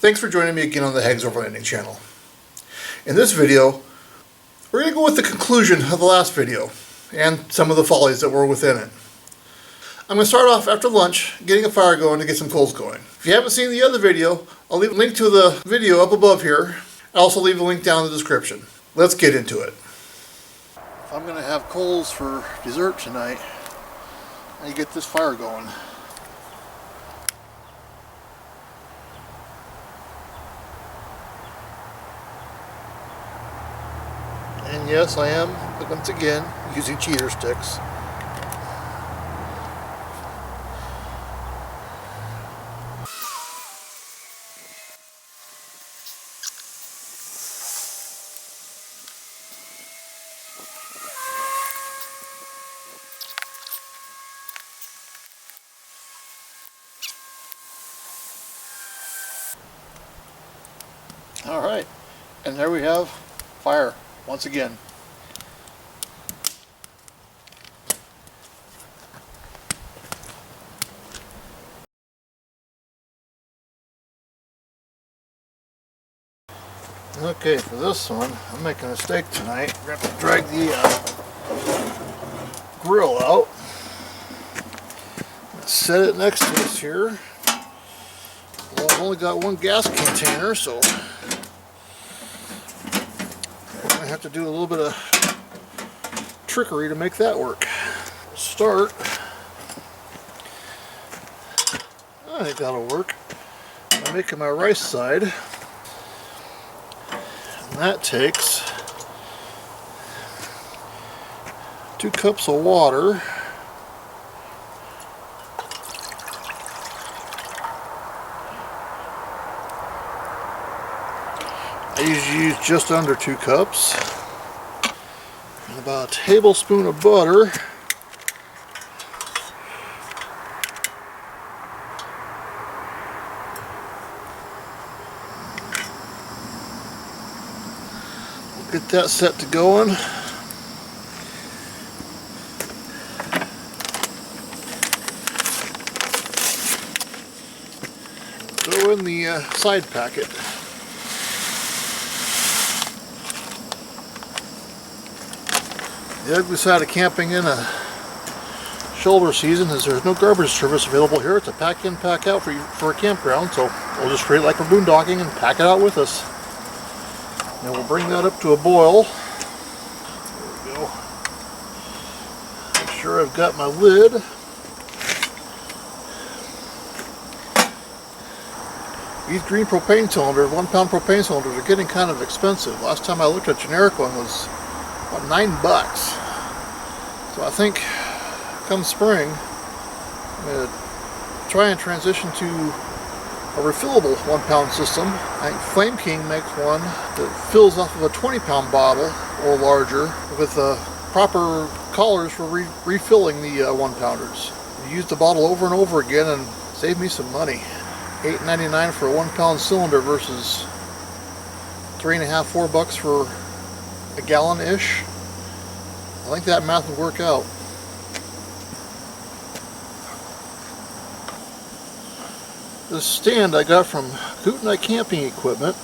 Thanks for joining me again on the Hags Overlanding channel. In this video, we're going to go with the conclusion of the last video and some of the follies that were within it. I'm going to start off after lunch getting a fire going to get some coals going. If you haven't seen the other video, I'll leave a link to the video up above here. I'll also leave a link down in the description. Let's get into it. If I'm going to have coals for dessert tonight, I get this fire going. And yes, I am, once again, using cheater sticks. Alright, and there we have fire once again. Okay, for this one, I'm making a steak tonight. We're going to have to drag the grill out. Set it next to us here. Well, I've only got one gas container, so I'm going to have to do a little bit of trickery to make that work. Start. I think that'll work. I'm making my rice side. And that takes 2 cups of water. I usually use just under 2 cups. And about a tablespoon of butter. We'll get that set to going. Throw in the side packet. The ugly side of camping in a shoulder season is there's no garbage service available here. It's a pack in, pack out for a campground, so we'll just treat it like we're boondocking and pack it out with us. Now we'll bring that up to a boil. There we go. Make sure I've got my lid. These green propane cylinders, 1 pound propane cylinders, are getting kind of expensive. Last time I looked at a generic one was about $9. So I think come spring I'm going to try and transition to a refillable 1 pound system. I think Flame King makes one that fills off of a 20-pound bottle or larger with proper collars for refilling the 1 pounders. You use the bottle over and over again and save me some money. $8.99 for a 1 pound cylinder versus $3.50, $4 for a gallon-ish. I think that math would work out. This stand I got from Kootenai Camping Equipment.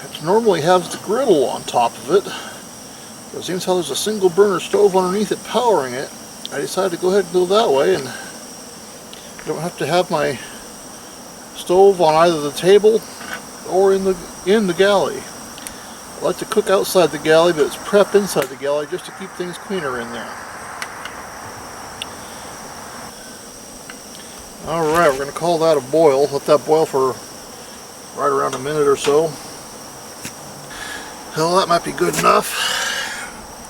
It normally has the griddle on top of it. But it seems how there's a single burner stove underneath it powering it. I decided to go ahead and go that way, and I don't have to have my stove on either the table or in the galley. I like to cook outside the galley, but it's prep inside the galley just to keep things cleaner in there. Alright, we're going to call that a boil. Let that boil for right around a minute or so. Well, that might be good enough.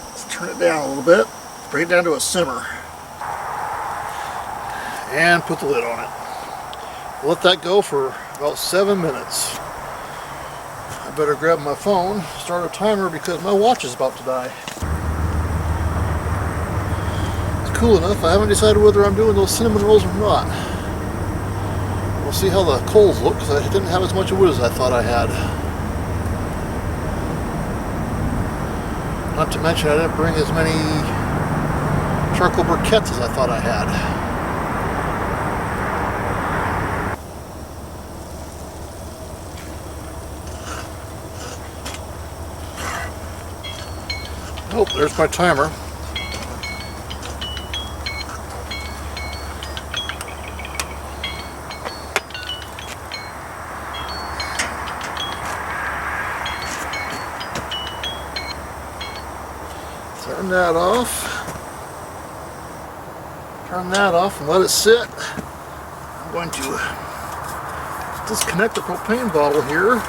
Let's turn it down a little bit. Bring it down to a simmer. And put the lid on it. Let that go for about 7 minutes. I better grab my phone, start a timer because my watch is about to die. It's cool enough, I haven't decided whether I'm doing those cinnamon rolls or not. We'll see how the coals look because I didn't have as much wood as I thought I had. Not to mention I didn't bring as many charcoal briquettes as I thought I had. Oh, there's my timer. Turn that off. Turn that off and let it sit. I'm going to disconnect the propane bottle here.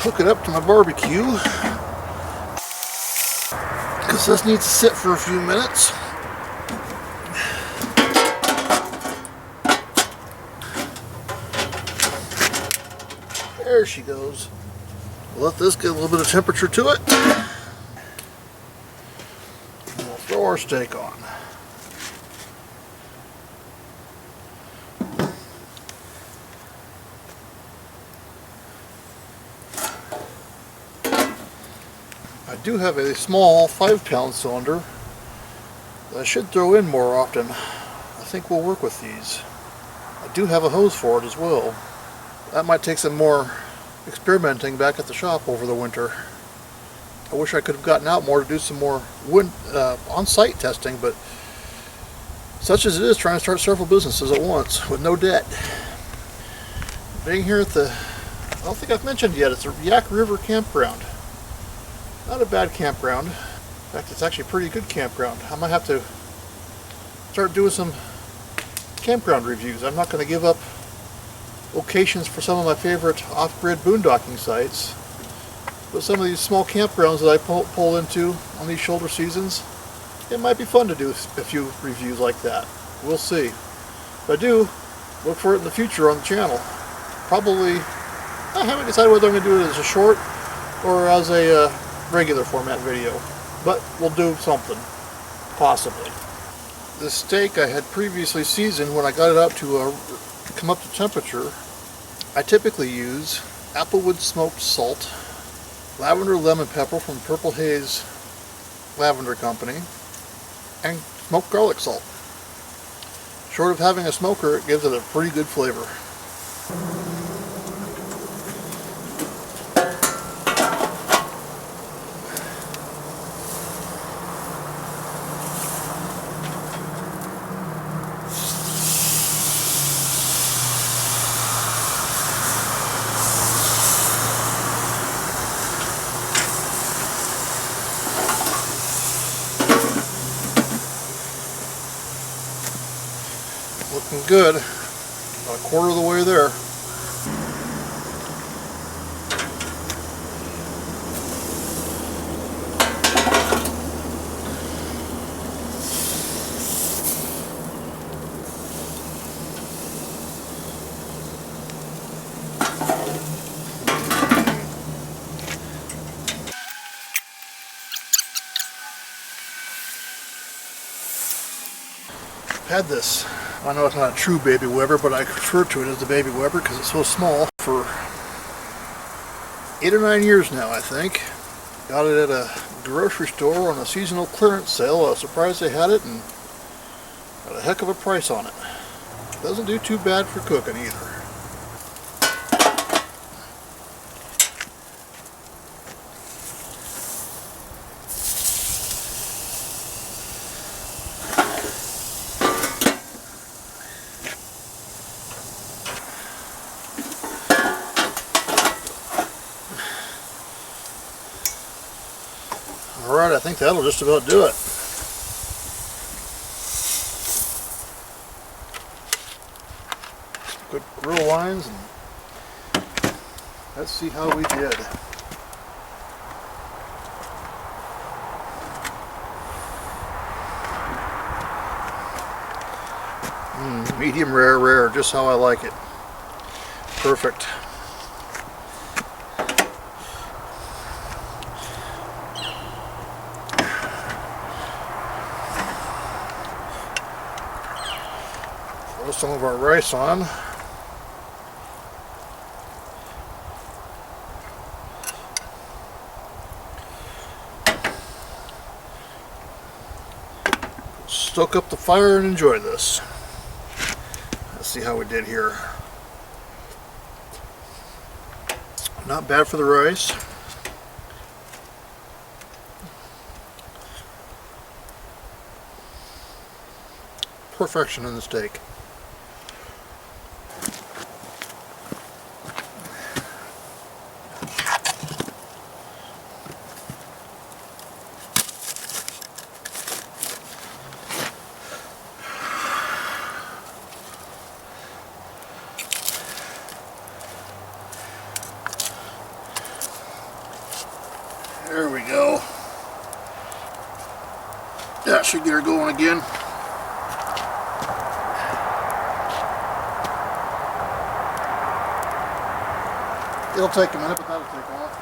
Hook it up to my barbecue, because this needs to sit for a few minutes. There she goes. Let this get a little bit of temperature to it. And we'll throw our steak on. I do have a small 5-pound cylinder that I should throw in more often. I think we'll work with these. I do have a hose for it as well. That might take some more experimenting back at the shop over the winter. I wish I could have gotten out more to do some more on-site testing, but such as it is, trying to start several businesses at once with no debt. Being here at the, I don't think I've mentioned yet, it's a Yak River campground. Not a bad campground. In fact, it's actually a pretty good campground. I might have to start doing some campground reviews. I'm not going to give up locations for some of my favorite off-grid boondocking sites, but some of these small campgrounds that I pull into on these shoulder seasons, it might be fun to do a few reviews like that. We'll see. If I do, look for it in the future on the channel. Probably, I haven't decided whether I'm going to do it as a short or as a regular format video, but we'll do something, possibly. This steak I had previously seasoned when I got it out to come up to temperature. I typically use applewood smoked salt, lavender lemon pepper from Purple Haze Lavender Company, and smoked garlic salt. Short of having a smoker, it gives it a pretty good flavor. Looking good. About a quarter of the way there. I've had this, I know it's not a true Baby Weber, but I refer to it as the Baby Weber because it's so small, for 8 or 9 years now, I think. Got it at a grocery store on a seasonal clearance sale. I was surprised they had it, and got a heck of a price on it. Doesn't do too bad for cooking either. Alright, I think that'll just about do it. Some good grill lines, and let's see how we did. Medium rare, just how I like it. Perfect. Throw some of our rice on. Stoke up the fire and enjoy this. Let's see how we did here. Not bad for the rice. perfection in the steak. There we go. That should get her going again. It'll take a minute, but that'll take off.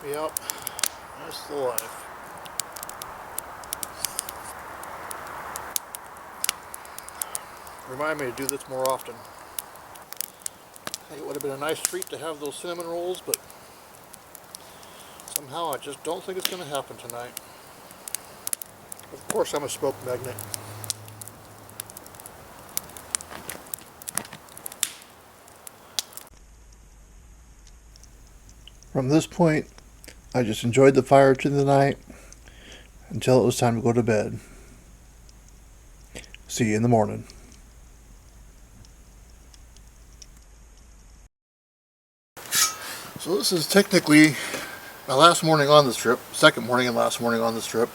Yep, that's the life. Remind me to do this more often. I think it would have been a nice treat to have those cinnamon rolls, but somehow I just don't think it's going to happen tonight. Of course, I'm a smoke magnet. From this point, I just enjoyed the fire through the night until it was time to go to bed. See you in the morning. So this is technically my last morning on this trip, second morning and last morning on this trip.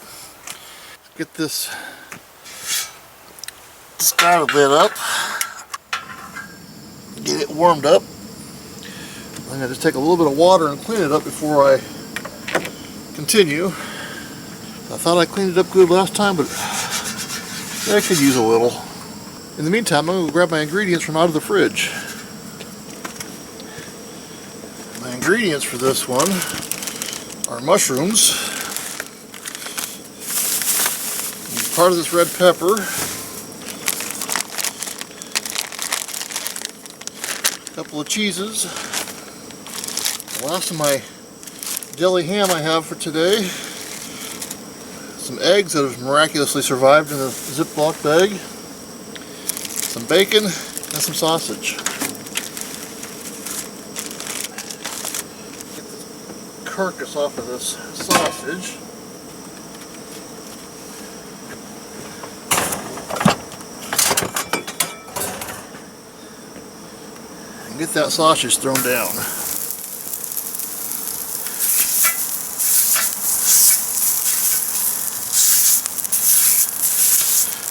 Get this guy lit up, get it warmed up. I'm going to just take a little bit of water and clean it up before I continue. I thought I cleaned it up good last time, but I could use a little. In the meantime, I'm going to grab my ingredients from out of the fridge. My ingredients for this one are mushrooms, part of this red pepper, a couple of cheeses, the last of my deli ham I have for today, some eggs that have miraculously survived in a Ziploc bag, some bacon, and some sausage. Get the carcass off of this sausage. And get that sausage thrown down.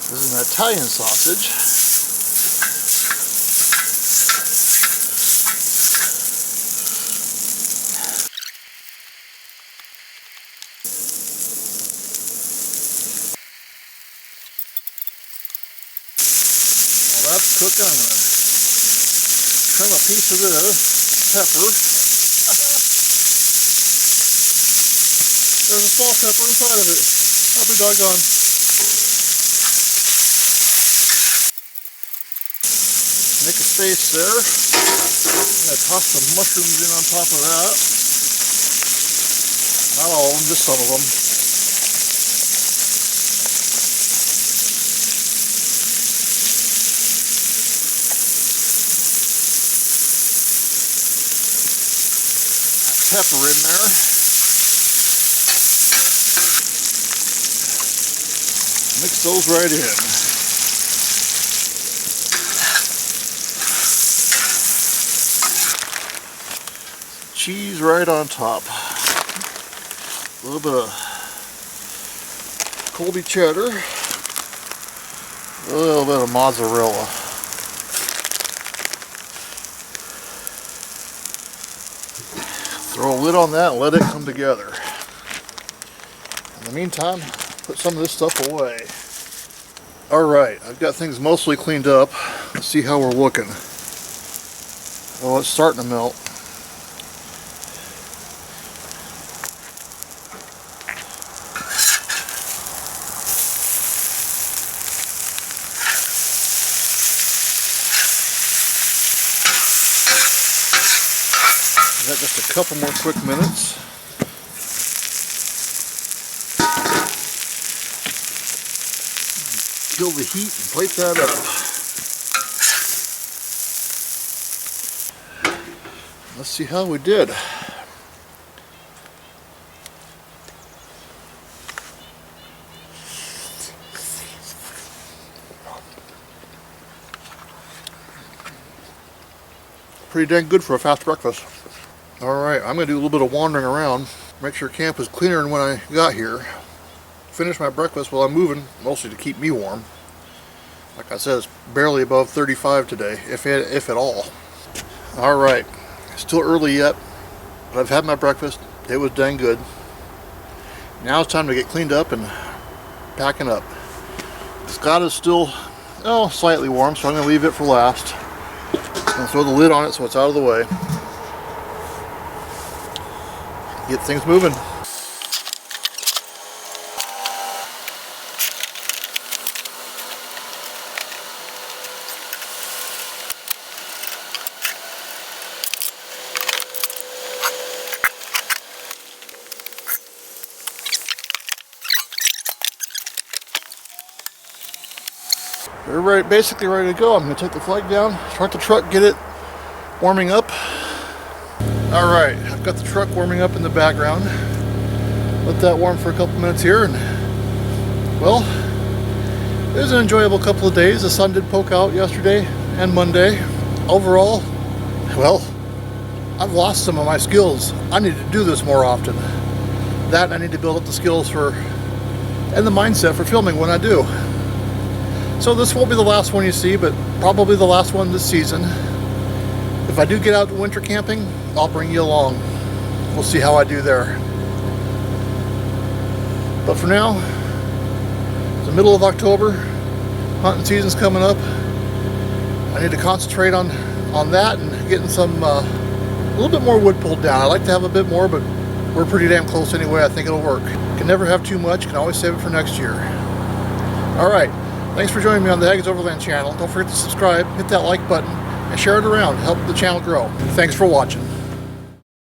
This is an Italian sausage. While that's cooking, I'm going to trim a piece of this pepper. There's a small pepper inside of it. I'll be doggone. Make a space there. I'm going to toss some mushrooms in on top of that. Not all of them, just some of them. Pepper in there. Mix those right in. Cheese right on top. A little bit of Colby cheddar. A little bit of mozzarella. Throw a lid on that and let it come together. In the meantime, put some of this stuff away. Alright, I've got things mostly cleaned up. Let's see how we're looking. Well, it's starting to melt. Got just a couple more quick minutes. Kill the heat and plate that up. Let's see how we did. Pretty dang good for a fast breakfast. Alright, I'm going to do a little bit of wandering around. Make sure camp is cleaner than when I got here. Finish my breakfast while I'm moving, mostly to keep me warm. Like I said, it's barely above 35 today, if at all. Alright, still early yet, but I've had my breakfast. It was dang good. Now it's time to get cleaned up and packing up. Scott is still, slightly warm, so I'm going to leave it for last. And throw the lid on it so it's out of the way. Get things moving. We're basically ready to go. I'm going to take the flag down, start the truck, get it warming up. Alright, I've got the truck warming up in the background. Let that warm for a couple minutes here, and well, it was an enjoyable couple of days. The sun did poke out yesterday and Monday. Overall, well, I've lost some of my skills. I need to do this more often. That, I need to build up the skills for, and the mindset for filming when I do. So this won't be the last one you see, but probably the last one this season. If I do get out winter camping, I'll bring you along. We'll see how I do there. But for now, it's the middle of October. Hunting season's coming up. I need to concentrate on that and getting some a little bit more wood pulled down. I like to have a bit more, but we're pretty damn close anyway. I think it'll work. Can never have too much. Can always save it for next year. All right. Thanks for joining me on the Haggis Overland channel. Don't forget to subscribe, hit that like button, and share it around to help the channel grow. Thanks for watching.